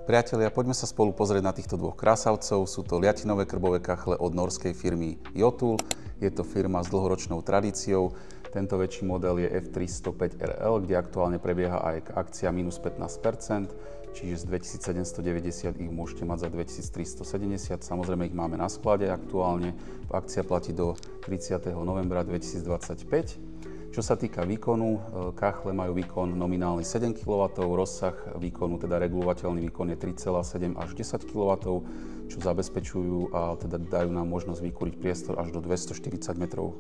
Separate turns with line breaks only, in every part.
Priatelia, poďme sa spolu pozrieť na týchto dvoch krásavcov. Sú to liatinové krbové kachle od norskej firmy Jotun. Je to firma s dlhoročnou tradíciou. Tento väčší model je F305RL, kde aktuálne prebieha aj akcia minus 15%, čiže z 2790 ich môžete mať za 2370. Samozrejme ich máme na sklade aktuálne. Akcia platí do 30. novembra 2025. Čo sa týka výkonu, kachle majú výkon nominálny 7 kW, rozsah výkonu, teda regulovateľný výkon je 3,7 až 10 kW, čo zabezpečujú a teda dajú nám možnosť vykúriť priestor až do 240 m3.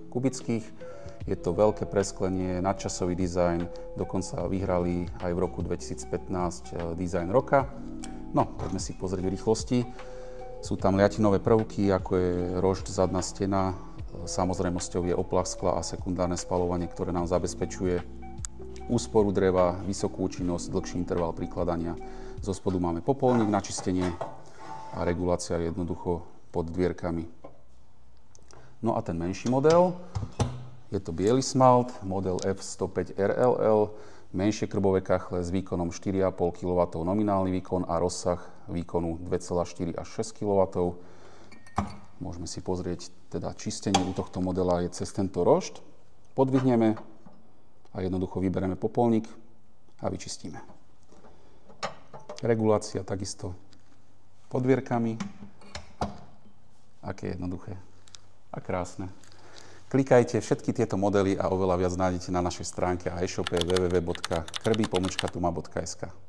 Je to veľké presklenie, nadčasový dizajn, dokonca vyhrali aj v roku 2015 dizajn roka. No, poďme si pozrieť v rýchlosti. Sú tam liatinové prvky, ako je rošt, zadná stena. Samozrejmosťou je oplah skla a sekundárne spaľovanie, ktoré nám zabezpečuje úsporu dreva, vysokú účinnosť, dlhší interval prikladania. Zo spodu máme popolník na čistenie a regulácia je jednoducho pod dvierkami. No a ten menší model, je to biely smalt, model F105RLL, menšie krbové kachle s výkonom 4,5 kW nominálny výkon a rozsah výkonu 2,4 až 6 kW. Môžeme si pozrieť, teda čistenie u tohto modela je cez tento rošt. Podvihneme a jednoducho vybereme popolník a vyčistíme. Regulácia takisto pod dvierkami. Aké jednoduché a krásne. Klikajte všetky tieto modely a oveľa viac nájdete na našej stránke a e-shope www.krby-tuma.sk.